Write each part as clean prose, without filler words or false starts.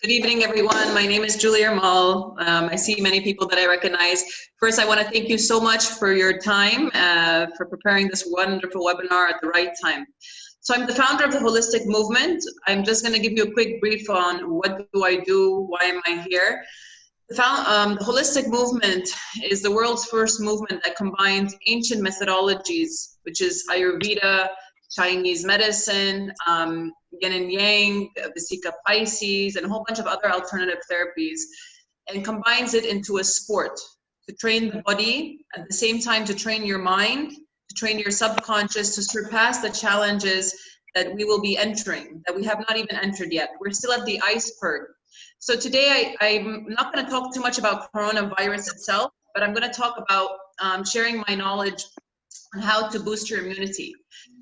Good evening, everyone. My name is Julia Rammal. I see many people that I recognize. First, I want to thank you so much for your time, for preparing this wonderful webinar at the right time. So I'm the founder of the Holistic Movement. I'm just going to give you a quick brief on what do I do, why am I here. The Holistic Movement is the world's first movement that combines ancient methodologies, which is Ayurveda, Chinese medicine, yin and yang, Vesica Pisces, and a whole bunch of other alternative therapies, and combines it into a sport to train the body, at the same time to train your mind, to train your subconscious to surpass the challenges that we will be entering, that we have not even entered yet. We're still at the iceberg. So today I'm not going to talk too much about coronavirus itself, but I'm going to talk about sharing my knowledge on how to boost your immunity.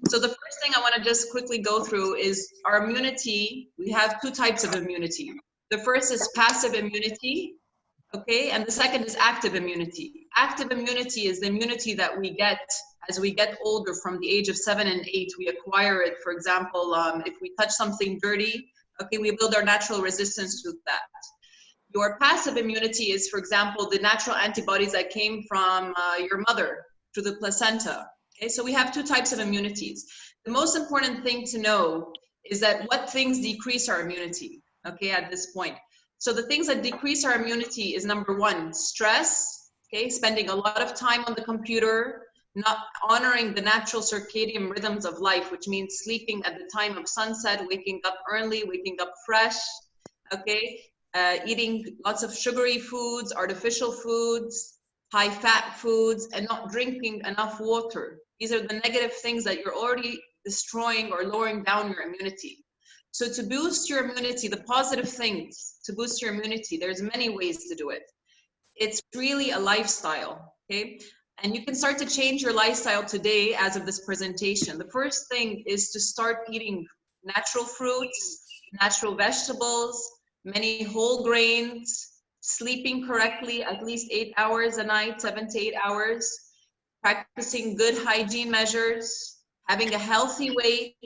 So the first thing I want to just quickly go through is our immunity. We have two types of immunity. The first is passive immunity, okay, and the second is active immunity. Active immunity is the immunity that we get as we get older. From the age of 7 and 8, we acquire it. For example, if we touch something dirty, okay, we build our natural resistance to that. Your passive immunity is, for example, the natural antibodies that came from your mother through the placenta. Okay, so we have two types of immunities. The most important thing to know is that what things decrease our immunity, okay, at this point. So the things that decrease our immunity is number one, stress, okay, spending a lot of time on the computer, not honoring the natural circadian rhythms of life, which means sleeping at the time of sunset, waking up early, waking up fresh, okay, eating lots of sugary foods, artificial foods, high fat foods, and not drinking enough water. These are the negative things that you're already destroying or lowering down your immunity. So to boost your immunity, the positive things to boost your immunity, there's many ways to do it. It's really a lifestyle, okay? And you can start to change your lifestyle today as of this presentation. The first thing is to start eating natural fruits, natural vegetables, many whole grains, sleeping correctly, at least 8 hours a night, 7 to 8 hours, practicing good hygiene measures, having a healthy weight,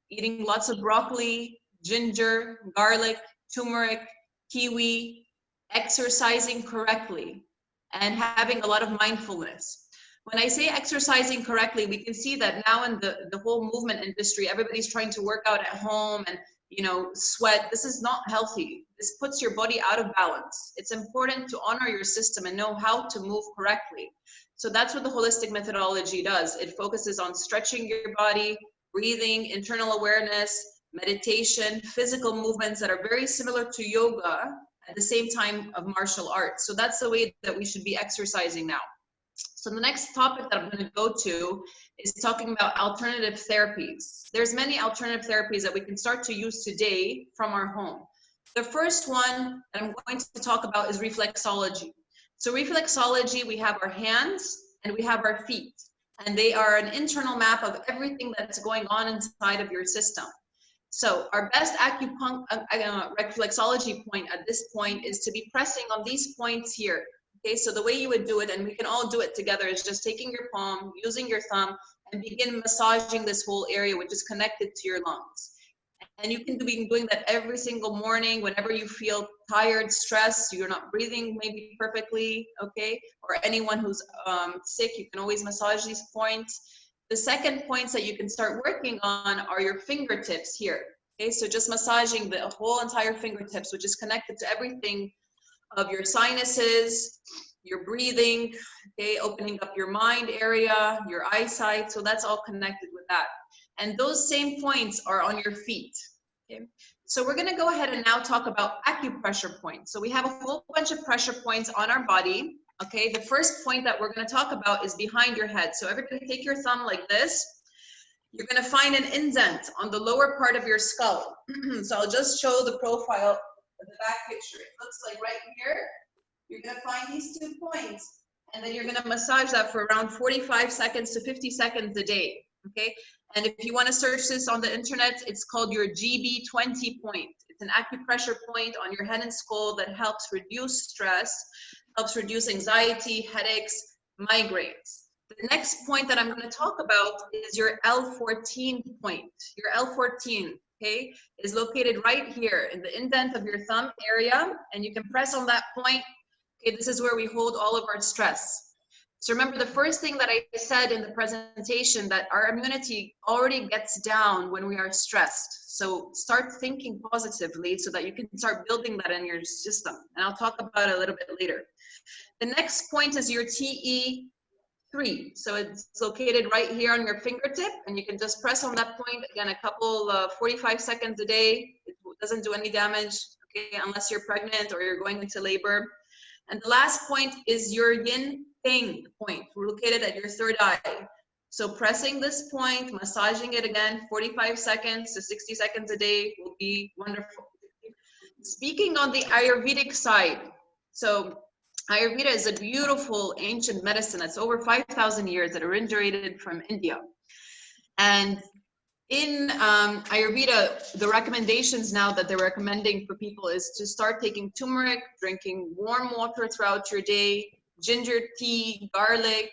eating lots of broccoli, ginger, garlic, turmeric, kiwi, exercising correctly, and having a lot of mindfulness. When I say exercising correctly, we can see that now in the whole movement industry, everybody's trying to work out at home and, you know, sweat. This is not healthy. This puts your body out of balance. It's important to honor your system and know how to move correctly. So that's what the holistic methodology does. It focuses on stretching your body, breathing, internal awareness, meditation, physical movements that are very similar to yoga at the same time of martial arts. So that's the way that we should be exercising now. So the next topic that I'm going to go to is talking about alternative therapies. There's many alternative therapies that we can start to use today from our home. The first one that I'm going to talk about is reflexology. So reflexology, we have our hands and we have our feet, and they are an internal map of everything that's going on inside of your system. So our best reflexology point at this point is to be pressing on these points here. Okay, so the way you would do it, and we can all do it together, is just taking your palm, using your thumb, and begin massaging this whole area which is connected to your lungs. And you can be doing that every single morning whenever you feel tired, stressed, you're not breathing maybe perfectly, okay? Or anyone who's sick, you can always massage these points. The second points that you can start working on are your fingertips here, okay? So just massaging the whole entire fingertips, which is connected to everything of your sinuses, your breathing, okay? Opening up your mind area, your eyesight, so that's all connected with that. And those same points are on your feet, okay? So we're gonna go ahead and now talk about acupressure points. So we have a whole bunch of pressure points on our body, okay? The first point that we're gonna talk about is behind your head. So everybody take your thumb like this. You're gonna find an indent on the lower part of your skull. So I'll just show the profile of the back picture. It looks like right here. You're gonna find these 2 points, and then you're gonna massage that for around 45 seconds to 50 seconds a day, okay? And if you want to search this on the internet, it's called your GB20 point. It's an acupressure point on your head and skull that helps reduce stress, helps reduce anxiety, headaches, migraines. The next point that I'm going to talk about is your L14 point. Your L14, okay, is located right here in the indent of your thumb area, and you can press on that point. Okay, this is where we hold all of our stress. So remember the first thing that I said in the presentation, that our immunity already gets down when we are stressed. So start thinking positively so that you can start building that in your system. And I'll talk about it a little bit later. The next point is your TE3. So it's located right here on your fingertip, and you can just press on that point again a couple 45 seconds a day. It doesn't do any damage, okay, unless you're pregnant or you're going into labor. And the last point is your yin yang point, located at your third eye. So pressing this point, massaging it again, 45 seconds to 60 seconds a day will be wonderful. Speaking on the Ayurvedic side, so Ayurveda is a beautiful ancient medicine that's over 5,000 years that originated from India. And in Ayurveda, the recommendations now that they're recommending for people is to start taking turmeric, drinking warm water throughout your day, ginger tea, garlic,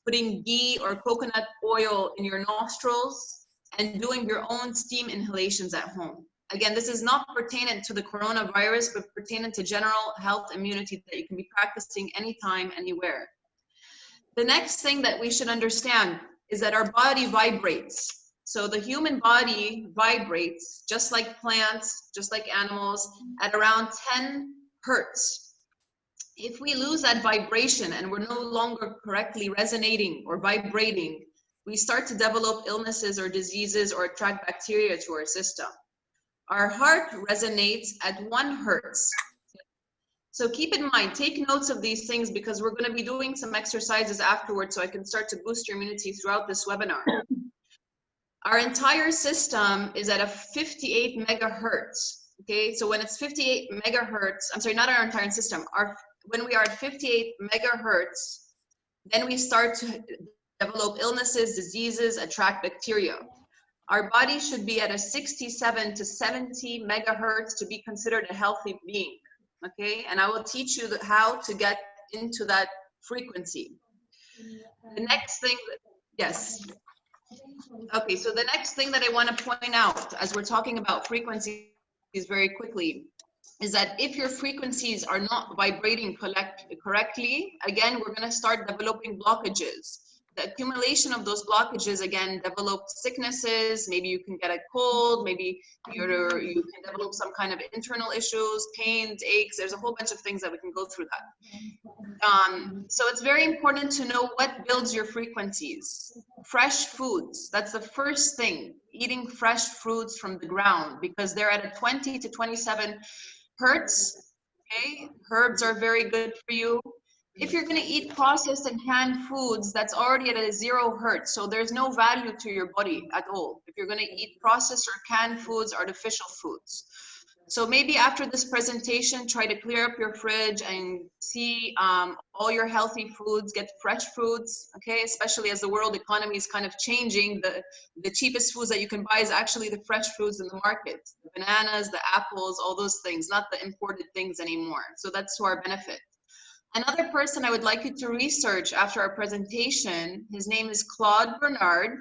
putting ghee or coconut oil in your nostrils, and doing your own steam inhalations at home. Again, this is not pertinent to the coronavirus, but pertinent to general health immunity that you can be practicing anytime, anywhere. The next thing that we should understand is that our body vibrates. So the human body vibrates just like plants, just like animals, at around 10 hertz. If we lose that vibration and we're no longer correctly resonating or vibrating, we start to develop illnesses or diseases or attract bacteria to our system. Our heart resonates at 1 hertz. So keep in mind, take notes of these things, because we're going to be doing some exercises afterwards so I can start to boost your immunity throughout this webinar. Our entire system is at a 58 megahertz. Okay, so when it's 58 megahertz, I'm sorry, not our entire system. When we are at 58 megahertz, then we start to develop illnesses, diseases, attract bacteria. Our body should be at a 67 to 70 megahertz to be considered a healthy being. Okay, and I will teach you how to get into that frequency. The next thing, yes. Okay, so the next thing that I want to point out as we're talking about frequencies very quickly is that if your frequencies are not vibrating correctly, again, we're going to start developing blockages. The accumulation of those blockages, again, develop sicknesses. Maybe you can get a cold, maybe you can develop some kind of internal issues, pains, aches. There's a whole bunch of things that we can go through that. So it's very important to know what builds your frequencies. Fresh foods, that's the first thing. Eating fresh fruits from the ground, because they're at a 20 to 27 hertz. Okay, herbs are very good for you. If you're going to eat processed and canned foods, that's already at a 0 hertz, so there's no value to your body at all. If you're going to eat processed or canned foods, artificial foods. So maybe after this presentation, try to clear up your fridge and see all your healthy foods, get fresh foods, okay? Especially as the world economy is kind of changing, the cheapest foods that you can buy is actually the fresh foods in the market. The bananas, the apples, all those things, not the imported things anymore. So that's to our benefit. Another person I would like you to research after our presentation, his name is Claude Bernard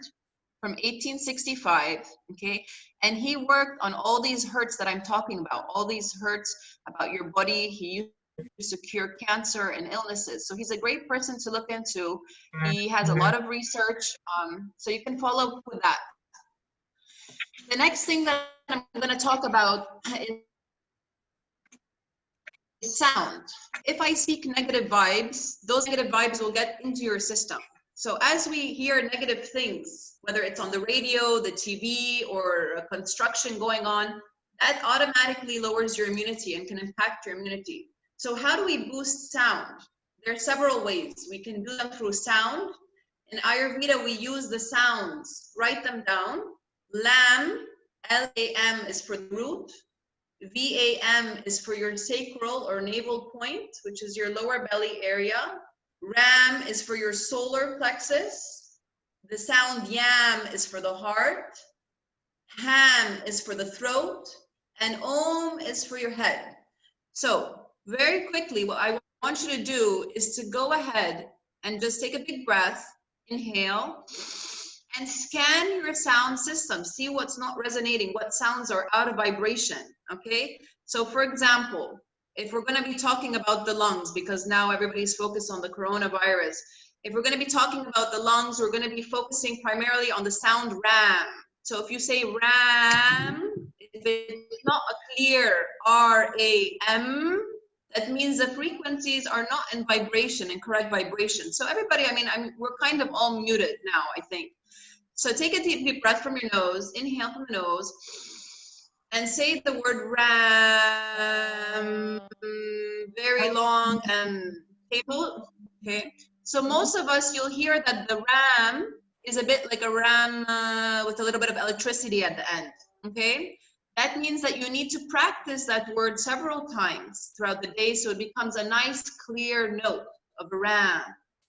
from 1865, okay? And he worked on all these hertz that I'm talking about, all these hertz about your body. He used to cure cancer and illnesses. So he's a great person to look into. He has a lot of research, so you can follow up with that. The next thing that I'm gonna talk about is sound. If I speak negative vibes, those negative vibes will get into your system. So as we hear negative things, whether it's on the radio, the TV, or a construction going on, that automatically lowers your immunity and can impact your immunity. So how do we boost sound? There are several ways. We can do them through sound. In Ayurveda, we use the sounds. Write them down. LAM, L-A-M is for the root. V-A-M is for your sacral or navel point, which is your lower belly area. RAM is for your solar plexus. The sound YAM is for the heart. HAM is for the throat. And OM is for your head. So very quickly, what I want you to do is to go ahead and just take a big breath, inhale, and scan your sound system. See what's not resonating, what sounds are out of vibration, okay? So for example, if we're gonna be talking about the lungs, because now everybody's focused on the coronavirus, if we're gonna be talking about the lungs, we're gonna be focusing primarily on the sound RAM. So if you say RAM, if it's not a clear R-A-M, that means the frequencies are not in vibration, in correct vibration. So everybody, I mean, we're kind of all muted now, I think. So take a deep breath from your nose, inhale from the nose, and say the word RAM, very long and stable, okay? So most of us, you'll hear that the RAM is a bit like a RAM with a little bit of electricity at the end, okay? That means that you need to practice that word several times throughout the day so it becomes a nice clear note of a RAM,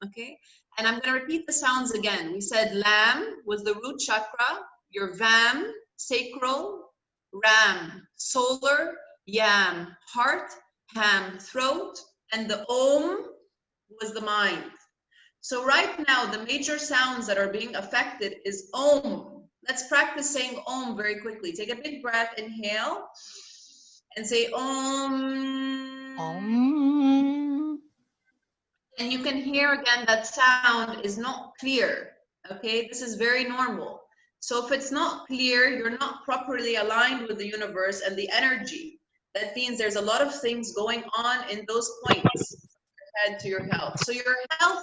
okay? And I'm gonna repeat the sounds again. We said lam was the root chakra, your vam, sacral, ram, solar, yam, heart, ham, throat, and the om was the mind. So right now, the major sounds that are being affected is om. Let's practice saying om very quickly. Take a big breath, inhale, and say om. Om. And you can hear again that sound is not clear, okay? This is very normal. So if it's not clear, you're not properly aligned with the universe and the energy. That means there's a lot of things going on in those points head to your health. So your health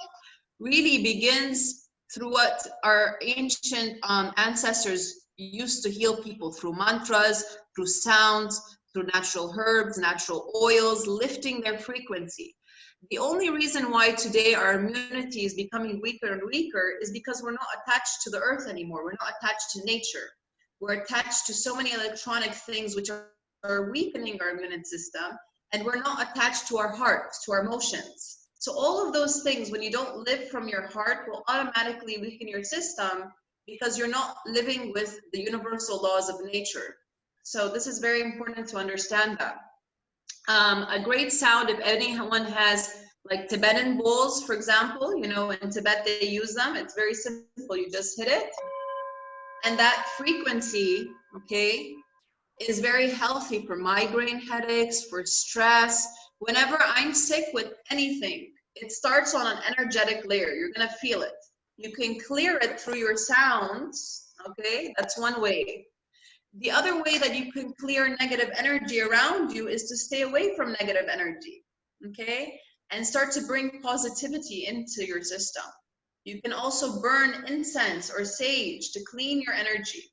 really begins through what our ancient ancestors used to heal people through mantras, through sounds, through natural herbs, natural oils, lifting their frequency. The only reason why today our immunity is becoming weaker and weaker is because we're not attached to the earth anymore. We're not attached to nature. We're attached to so many electronic things which are weakening our immune system, and we're not attached to our heart, to our emotions. So all of those things, when you don't live from your heart, will automatically weaken your system because you're not living with the universal laws of nature. So this is very important to understand that. A great sound, if anyone has like Tibetan bowls, for example, you know, in Tibet they use them. It's very simple. You just hit it. And that frequency, okay, is very healthy for migraine headaches, for stress. Whenever I'm sick with anything, it starts on an energetic layer. You're gonna feel it. You can clear it through your sounds, okay? That's one way. The other way that you can clear negative energy around you is to stay away from negative energy, okay? And start to bring positivity into your system. You can also burn incense or sage to clean your energy.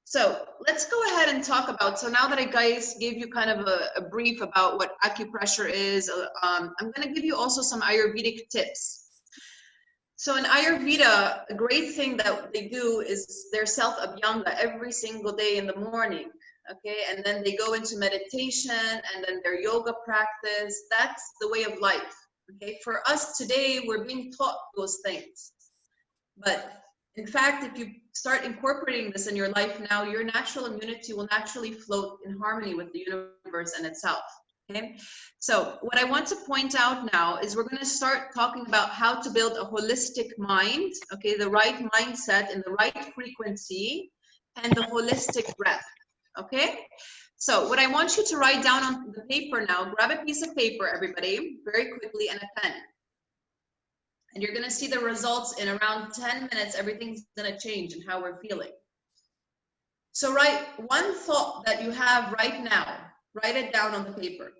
So let's go ahead and talk about, so now that I guys gave you kind of a brief about what acupressure is, I'm gonna give you also some Ayurvedic tips. So in Ayurveda, a great thing that they do is their self-abhyanga every single day in the morning, okay? And then they go into meditation and then their yoga practice. That's the way of life, okay? For us today, we're being taught those things. But in fact, if you start incorporating this in your life now, your natural immunity will naturally float in harmony with the universe and itself. Okay, so what I want to point out now is we're going to start talking about how to build a holistic mind, okay, the right mindset and the right frequency and the holistic breath, okay? So what I want you to write down on the paper now, grab a piece of paper, everybody, very quickly, and a pen. And you're going to see the results in around 10 minutes. Everything's going to change in how we're feeling. So write one thought that you have right now. Write it down on the paper.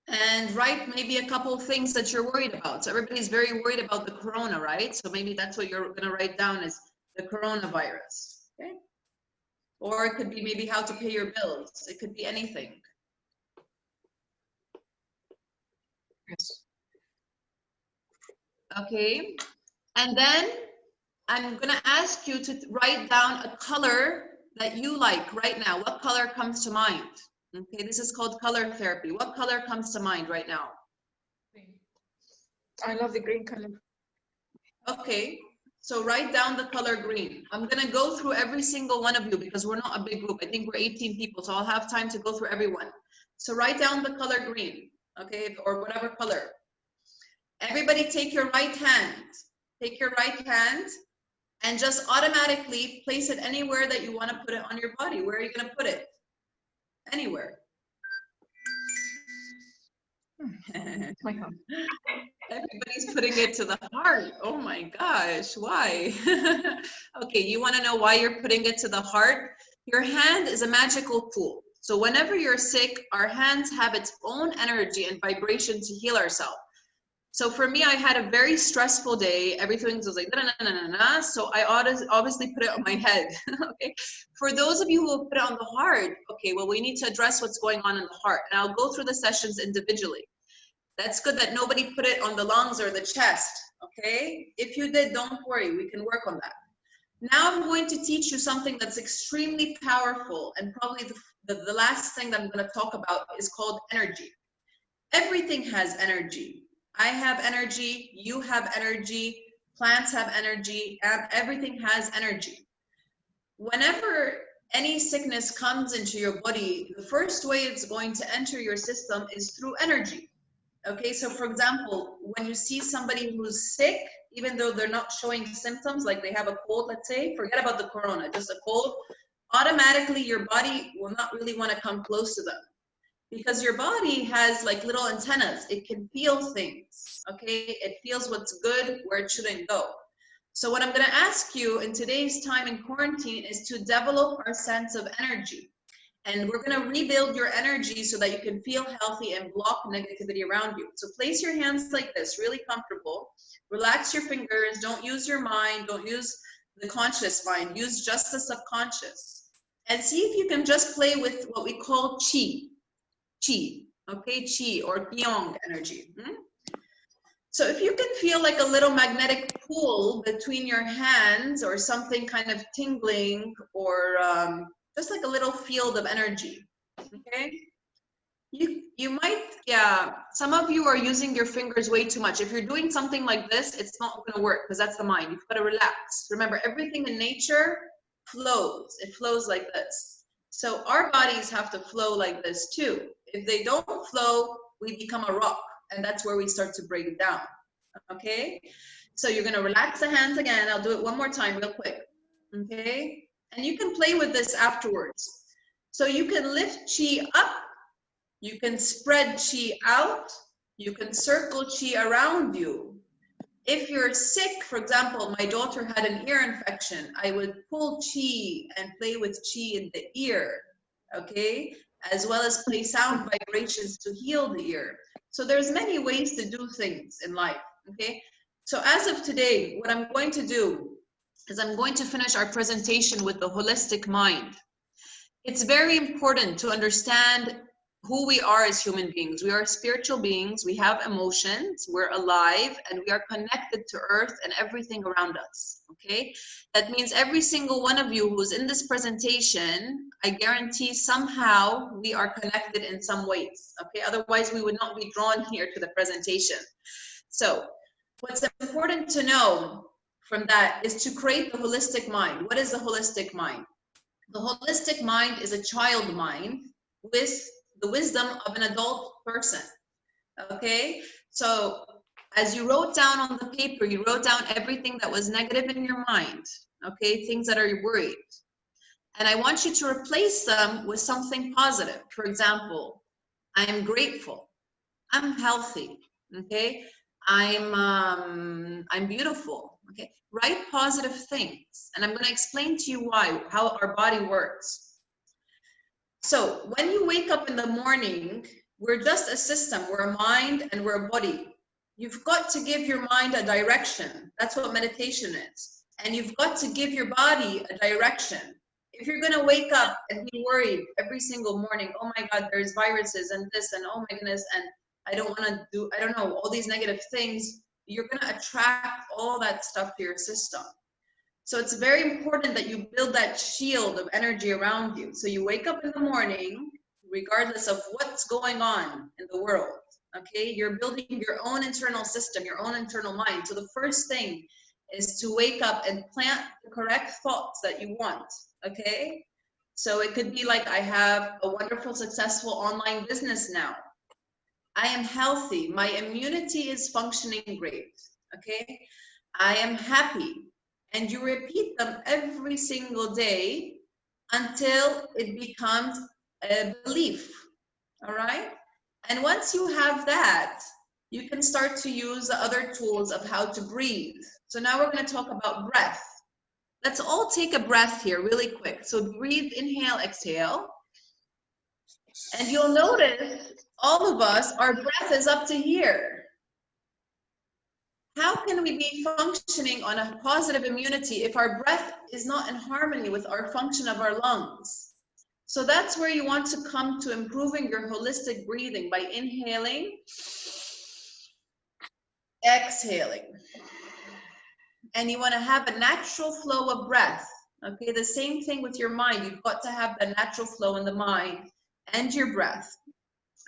And write maybe a couple of things that you're worried about. So everybody's very worried about the corona, right? So maybe that's what you're going to write down is the coronavirus. Okay? Or it could be maybe how to pay your bills. It could be anything. Yes. Okay, and then I'm gonna ask you to write down a color that you like right now. What color comes to mind? Okay, this is called color therapy. What color comes to mind right now? I love the green color. Okay, so write down the color green. I'm gonna go through every single one of you because we're not a big group. I think we're 18 people, so I'll have time to go through everyone. So write down the color green, okay, or whatever color. Everybody take your right hand. Take your right hand and just automatically place it anywhere that you want to put it on your body. Where are you going to put it? Anywhere. My heart. Everybody's putting it to the heart. Oh my gosh, why? Okay, you want to know why you're putting it to the heart? Your hand is a magical tool. So whenever you're sick, our hands have its own energy and vibration to heal ourselves. So for me, I had a very stressful day. Everything was like, na, na, na, na, na. So I obviously put it on my head. Okay. For those of you who put it on the heart, okay, well, we need to address what's going on in the heart. And I'll go through the sessions individually. That's good that nobody put it on the lungs or the chest. Okay. If you did, don't worry. We can work on that. Now I'm going to teach you something that's extremely powerful. And probably the last thing that I'm going to talk about is called energy. Everything has energy. I have energy, you have energy, plants have energy, and everything has energy. Whenever any sickness comes into your body, the first way it's going to enter your system is through energy. Okay, so for example, when you see somebody who's sick, even though they're not showing symptoms, like they have a cold, let's say, forget about the corona, just a cold, automatically your body will not really want to come close to them. Because your body has like little antennas. It can feel things, okay? It feels what's good where it shouldn't go. So what I'm gonna ask you in today's time in quarantine is to develop our sense of energy. And we're gonna rebuild your energy so that you can feel healthy and block negativity around you. So place your hands like this, really comfortable. Relax your fingers, don't use your mind, don't use the conscious mind, use just the subconscious. And see if you can just play with what we call chi. Chi, okay, chi or Qiyong energy. So if you can feel like a little magnetic pull between your hands or something kind of tingling or just like a little field of energy, okay? You might, yeah, some of you are using your fingers way too much. If you're doing something like this, it's not gonna work because that's the mind. You've got to relax. Remember, everything in nature flows. It flows like this. So our bodies have to flow like this too. If they don't flow, we become a rock, and that's where we start to break down, okay? So you're gonna relax the hands again. I'll do it one more time real quick, okay? And you can play with this afterwards. So you can lift chi up, you can spread chi out, you can circle chi around you. If you're sick, for example, my daughter had an ear infection, I would pull chi and play with chi in the ear, okay? As well as play sound vibrations to heal the ear. So there's many ways to do things in life, okay? So as of today, what I'm going to do is I'm going to finish our presentation with the holistic mind. It's very important to understand who we are as human beings. We are spiritual beings, we have emotions, we're alive, and we are connected to earth and everything around us, okay? That means every single one of you who's in this presentation, I guarantee somehow we are connected in some ways, okay? Otherwise we would not be drawn here to the presentation. So what's important to know from that is to create the holistic mind. What is the holistic mind? The holistic mind is a child mind with the wisdom of an adult person, okay? So as you wrote down on the paper, you wrote down everything that was negative in your mind, okay? Things that are worried. And I want you to replace them with something positive. For example, I am grateful, I'm healthy, okay? I'm beautiful, okay? Write positive things. And I'm gonna explain to you why, how our body works. So when you wake up in the morning, we're just a system, we're a mind and we're a body. You've got to give your mind a direction. That's what meditation is. And you've got to give your body a direction. If you're gonna wake up and be worried every single morning, oh my God, there's viruses and this and oh my goodness, and I don't wanna do, I don't know, all these negative things, you're gonna attract all that stuff to your system. So it's very important that you build that shield of energy around you. So you wake up in the morning, regardless of what's going on in the world, okay? You're building your own internal system, your own internal mind. So the first thing is to wake up and plant the correct thoughts that you want, okay? So it could be like, I have a wonderful, successful online business now. I am healthy. My immunity is functioning great. Okay. I am happy. And you repeat them every single day until it becomes a belief. All right. And once you have that, you can start to use the other tools of how to breathe. So now we're going to talk about breath. Let's all take a breath here really quick. So breathe, inhale, exhale. And you'll notice all of us, our breath is up to here. How can we be functioning on a positive immunity if our breath is not in harmony with our function of our lungs? So that's where you want to come to improving your holistic breathing by inhaling, exhaling. And you want to have a natural flow of breath. Okay, the same thing with your mind. You've got to have the natural flow in the mind and your breath.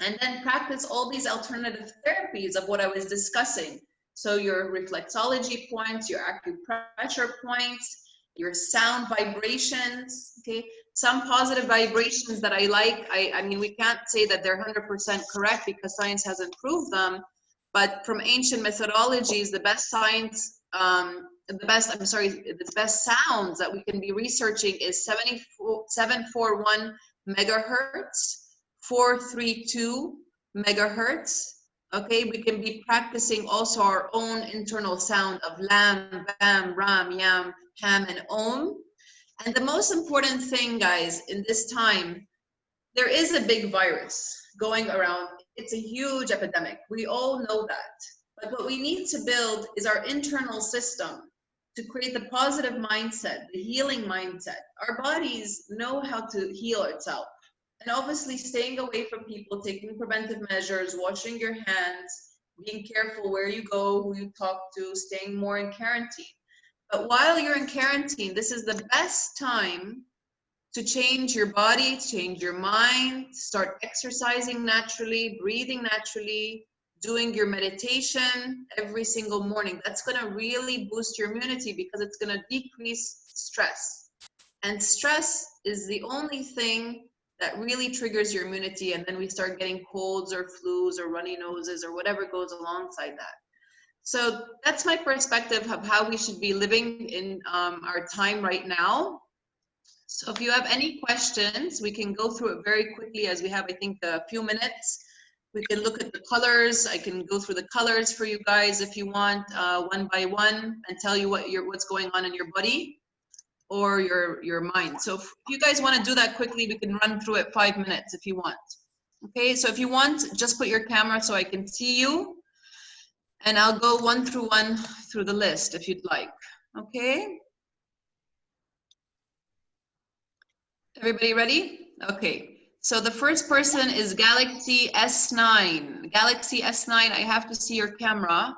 And then practice all these alternative therapies of what I was discussing. So your reflexology points, your acupressure points, your sound vibrations, okay? Some positive vibrations that I like, I mean, we can't say that they're 100% correct because science hasn't proved them, but from ancient methodologies, the best science, the best sounds that we can be researching is 741 megahertz, 432 megahertz. Okay, we can be practicing also our own internal sound of lam, bam, ram, yam, ham, and om. And the most important thing, guys, in this time, there is a big virus going around. It's a huge epidemic. We all know that. But what we need to build is our internal system to create the positive mindset, the healing mindset. Our bodies know how to heal itself. And obviously staying away from people, taking preventive measures, washing your hands, being careful where you go, who you talk to, staying more in quarantine. But while you're in quarantine, this is the best time to change your body, change your mind, start exercising naturally, breathing naturally, doing your meditation every single morning. That's going to really boost your immunity because it's going to decrease stress. And stress is the only thing that really triggers your immunity, and then we start getting colds or flus or runny noses or whatever goes alongside that. So that's my perspective of how we should be living in our time right now. So if you have any questions, we can go through it very quickly as we have, I think, a few minutes. We can look at the colors. I can go through the colors for you guys if you want, one by one, and tell you what's going on in your body or your mind. So if you guys want to do that quickly, we can run through it 5 minutes if you want. Okay, so if you want, just put your camera so I can see you, and I'll go one through the list if you'd like. Okay, everybody ready? Okay, so the first person is Galaxy S9. Galaxy S9, I have to see your camera.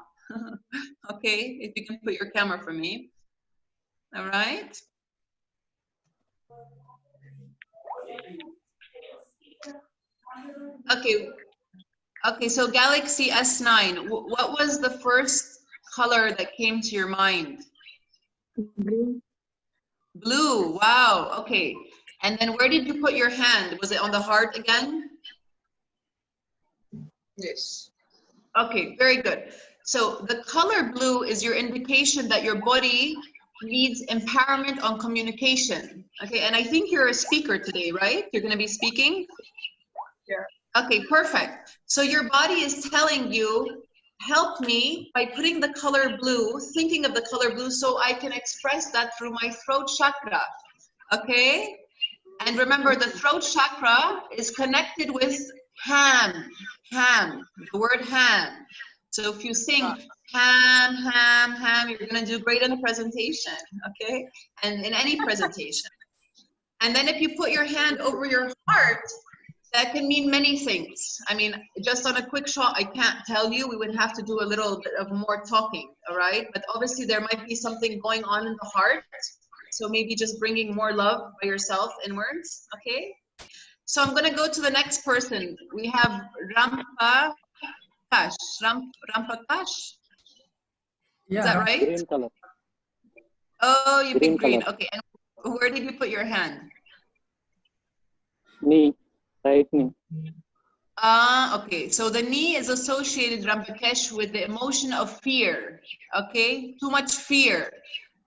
Okay, if you can put your camera for me. All right. Okay, so Galaxy S9, what was the first color that came to your mind? Blue. Blue, wow, okay. And then where did you put your hand? Was it on the heart again? Yes. Okay, very good. So the color blue is your indication that your body needs empowerment on communication. Okay, and I think you're a speaker today, right? You're gonna be speaking? Yeah. Okay, perfect. So your body is telling you, help me by putting the color blue, thinking of the color blue so I can express that through my throat chakra, okay? And remember, the throat chakra is connected with ham, the word ham. So if you sing ham, you're gonna do great in the presentation, okay? And in any presentation. And then if you put your hand over your heart, that can mean many things. I mean, just on a quick shot, I can't tell you. We would have to do a little bit of more talking, all right? But obviously there might be something going on in the heart. So maybe just bringing more love by yourself inwards, okay? So I'm gonna go to the next person. We have Rampa Kash. Rampa Kash? Yeah. Is that right? Green color. Oh, you picked green. Color. Okay, and where did you put your hand? Knee. Right knee. Okay, so the knee is associated, Rambakesh, with the emotion of fear, okay? Too much fear.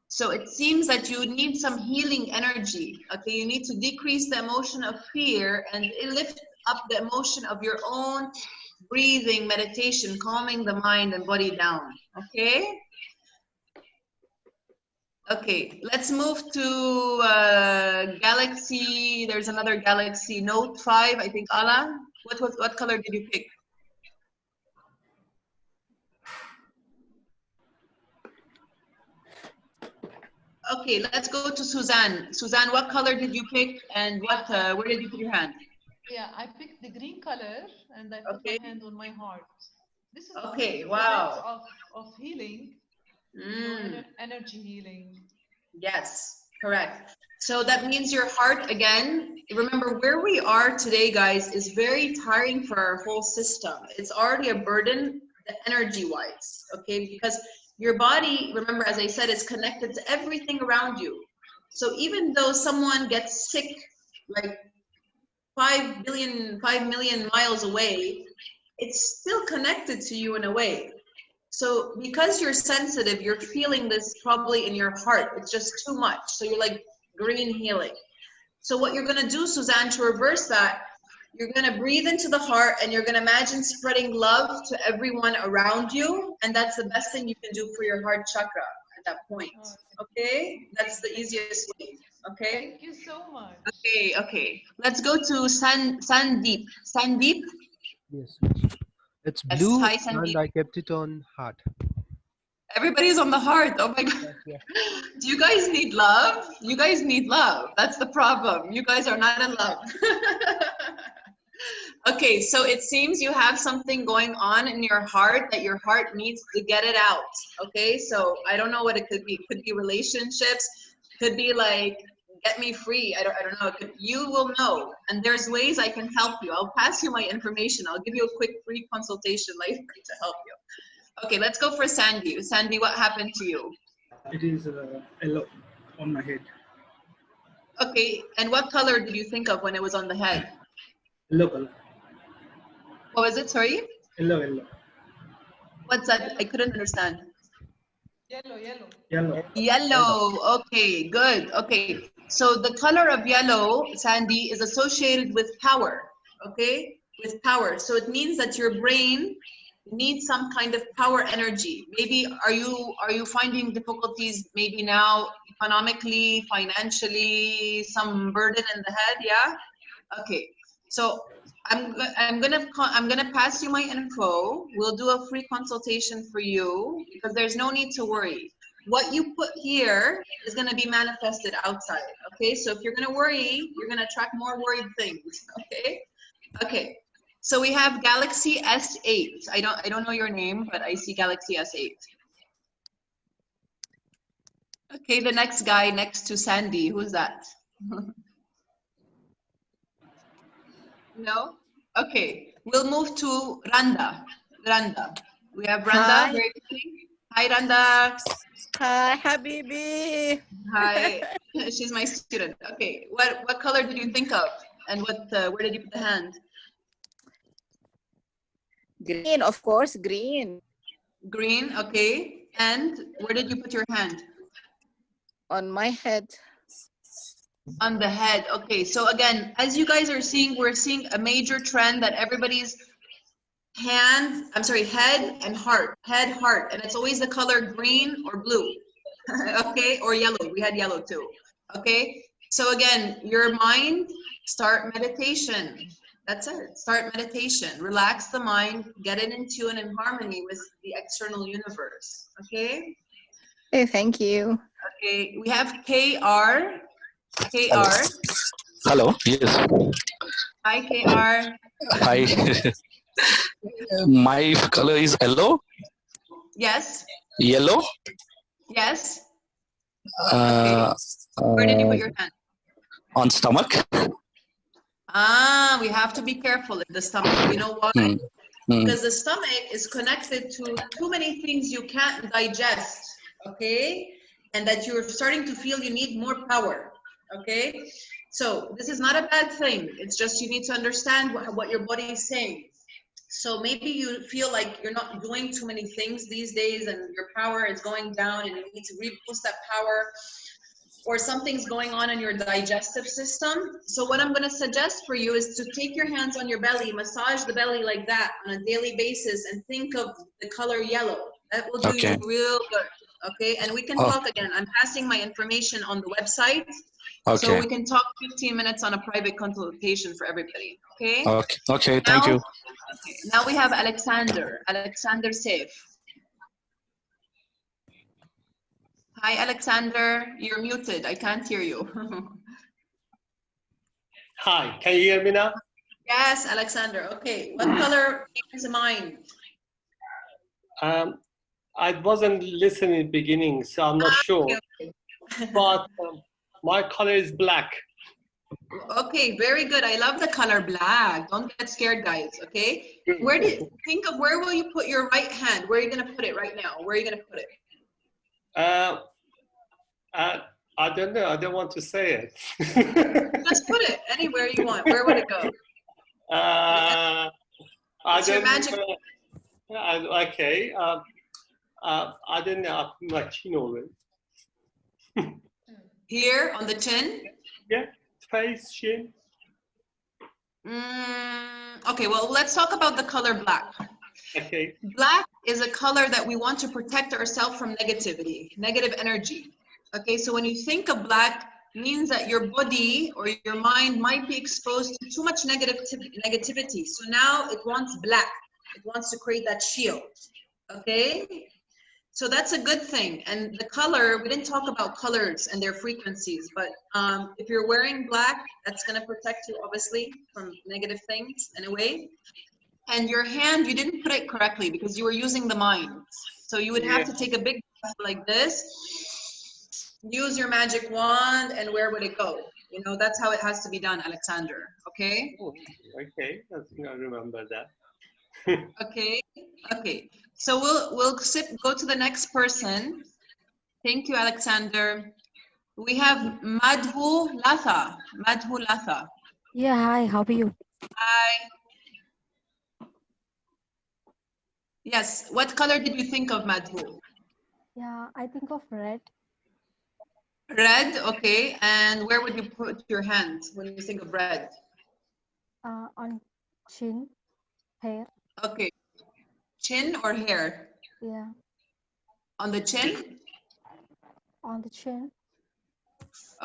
So it seems that you need some healing energy, okay? You need to decrease the emotion of fear and lift up the emotion of your own breathing, meditation, calming the mind and body down, okay? Okay, let's move to Galaxy. There's another Galaxy Note 5, I think, Ala. What color did you pick? Okay, let's go to Suzanne. Suzanne, what color did you pick and what? Where did you put your hand? Yeah, I picked the green color and I put my hand on my heart. This is Okay, the wow. sense of healing, energy healing. Yes, correct. So that means your heart, again, remember where we are today, guys, is very tiring for our whole system. It's already a burden energy-wise, okay? Because your body, remember, as I said, is connected to everything around you. So even though someone gets sick, like 5 million miles away, it's still connected to you in a way. So because you're sensitive, you're feeling this probably in your heart. It's just too much. So you're like green healing. So what you're going to do, Suzanne, to reverse that, you're going to breathe into the heart and you're going to imagine spreading love to everyone around you. And that's the best thing you can do for your heart chakra at that point. Okay? That's the easiest way. Okay? Thank you so much. Okay, okay. Let's go to Sandeep. Sandeep? Yes. It's blue, Hi, Sandeep. and I kept it on heart. Everybody's on the heart. Oh my God. Yeah. Do you guys need love? You guys need love. That's the problem. You guys are not in love. Okay, so it seems you have something going on in your heart that your heart needs to get it out. Okay, so I don't know what it could be. It could be relationships. Could be like, get me free. I don't know. You will know. And there's ways I can help you. I'll pass you my information. I'll give you a quick free consultation later to help you. Okay, let's go for Sandy. Sandy, what happened to you? It is yellow on my head. Okay, and what color did you think of when it was on the head? Yellow color. What was it? Sorry? Yellow. What's that? I couldn't understand. Yellow. Okay, good. Okay, so the color of yellow, Sandy, is associated with power. Okay, with power. So it means that your brain needs some kind of power energy. Maybe are you finding difficulties maybe now economically, financially, some burden in the head? Yeah. Okay. So I'm gonna pass you my info. We'll do a free consultation for you because there's no need to worry. What you put here is gonna be manifested outside. Okay. So if you're gonna worry, you're gonna attract more worried things. Okay. Okay. So we have Galaxy S8. I don't know your name, but I see Galaxy S8. Okay, the next guy next to Sandy, who's that? No? Okay, we'll move to Randa. Randa. We have Randa. Hi. Very quickly. Hi, Randa. Hi, Habibi. Hi. She's my student. Okay, what color did you think of? And where did you put the hand? Green, of course, green. Green, okay. And where did you put your hand? On my head. On the head. Okay, so again, as you guys are seeing, we're seeing a major trend that everybody's head and heart, heart, and it's always the color green or blue, okay, or yellow. We had yellow too, okay? So again, your mind, start meditation. That's it, start meditation. Relax the mind, get it in tune and harmony with the external universe, okay? Hey, thank you. Okay, we have KR. KR. Hello, yes. Hi, KR. Hi. My color is yellow. Yes. Yellow. Yes. Okay. Where did you put your hand? On stomach. We have to be careful in the stomach. You know why? Because the stomach is connected to too many things you can't digest, okay? And that you're starting to feel you need more power, okay? So this is not a bad thing. It's just you need to understand what your body is saying. So maybe you feel like you're not doing too many things these days and your power is going down and you need to reboost that power, or something's going on in your digestive system. So what I'm going to suggest for you is to take your hands on your belly, massage the belly like that on a daily basis, and think of the color yellow. That will do you real good. Okay, and we can talk again. I'm passing my information on the website. So we can talk 15 minutes on a private consultation for everybody. Okay? Okay, thank you. Okay, now we have Alexander. Alexander Safe. Hi, Alexander. You're muted. I can't hear you. Hi, can you hear me now? Yes, Alexander. Okay, what color came to mind? I wasn't listening in the beginning, so I'm not sure. But my color is black. Okay, very good. I love the color black. Don't get scared, guys. Okay. Think of where will you put your right hand? Where are you gonna put it right now? Where are you gonna put it? I don't know. I don't want to say it. Just put it anywhere you want. Where would it go? I It's your don't magic. Okay. I don't know. My chin over. Here on the chin? Yeah, face, chin. Okay, well, let's talk about the color black. Okay. Black is a color that we want to protect ourselves from negativity, negative energy. Okay, so when you think of black, means that your body or your mind might be exposed to too much negativity. So now it wants black. It wants to create that shield. Okay? So that's a good thing. And the color, we didn't talk about colors and their frequencies, but if you're wearing black, that's going to protect you, obviously, from negative things in a way. And your hand, you didn't put it correctly because you were using the mind. So you would have to take a big breath like this, use your magic wand, and where would it go? You know, that's how it has to be done, Alexander. Okay? Okay, I think I remember that. Okay, okay. So we'll go to the next person. Thank you, Alexander. We have Madhu Latha. Madhu Latha. Yeah, hi, how are you? Hi. Yes, what color did you think of, Madhu? Yeah, I think of red. Red, okay. And where would you put your hand when you think of red? On chin, hair. Okay. Chin or hair? Yeah. On the chin? On the chin.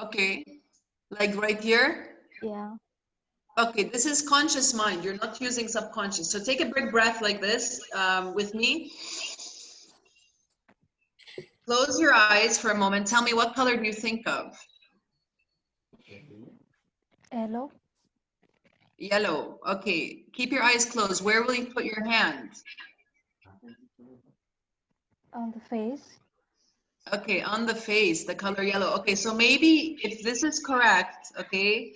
Okay. Like right here? Yeah. Okay, this is conscious mind. You're not using subconscious. So take a big breath like this with me. Close your eyes for a moment. Tell me, what color do you think of? Yellow. Yellow. Okay. Keep your eyes closed. Where will you put your hand? On the face. Okay, on the face, the color yellow. Okay, so maybe if this is correct, okay,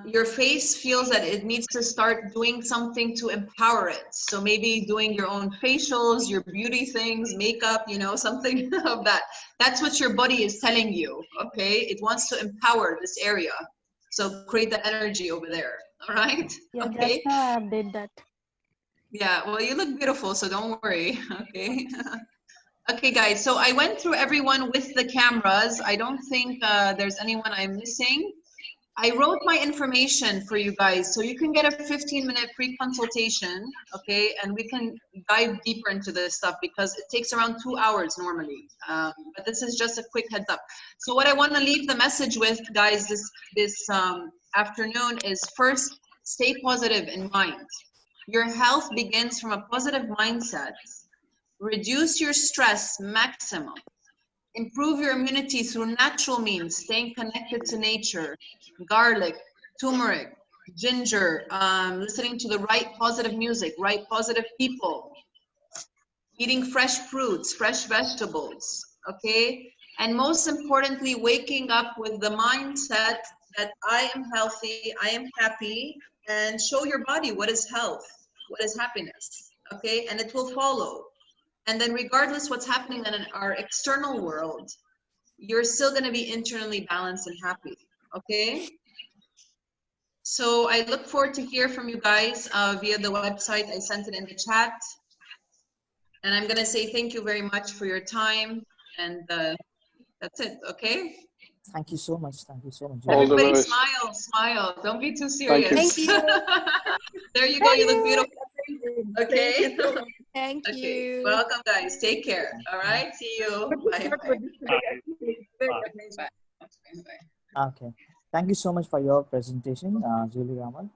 your face feels that it needs to start doing something to empower it. So maybe doing your own facials, your beauty things, makeup, you know, something of that. That's what your body is telling you, okay? It wants to empower this area. So create the energy over there, all right? Yeah, okay. just now I did that. Yeah, well, you look beautiful, so don't worry, okay? Okay, guys, so I went through everyone with the cameras. I don't think there's anyone I'm missing. I wrote my information for you guys, so you can get a 15-minute free consultation, okay? And we can dive deeper into this stuff because it takes around 2 hours normally. But this is just a quick heads up. So what I want to leave the message with, guys, this afternoon is first, stay positive in mind. Your health begins from a positive mindset. Reduce your stress maximum. Improve your immunity through natural means, staying connected to nature, garlic, turmeric, ginger, listening to the right positive music, right positive people, eating fresh fruits, fresh vegetables, okay? And most importantly, waking up with the mindset that I am healthy, I am happy, and show your body what is health, what is happiness, okay? And it will follow. And then regardless what's happening in our external world, you're still going to be internally balanced and happy, Okay. So I look forward to hear from you guys via the website. I sent it in the chat. And I'm gonna say thank you very much for your time. And that's it, okay? Thank you so much. Thank you so much. All the Everybody best. smile, smile. Don't be too Thank you. serious. Thank you. There you go, you look beautiful. Okay? Thank Okay, you. welcome guys. Take care. All right, see you. Bye. Bye. Okay. Thank you so much for your presentation, Julie Rammal.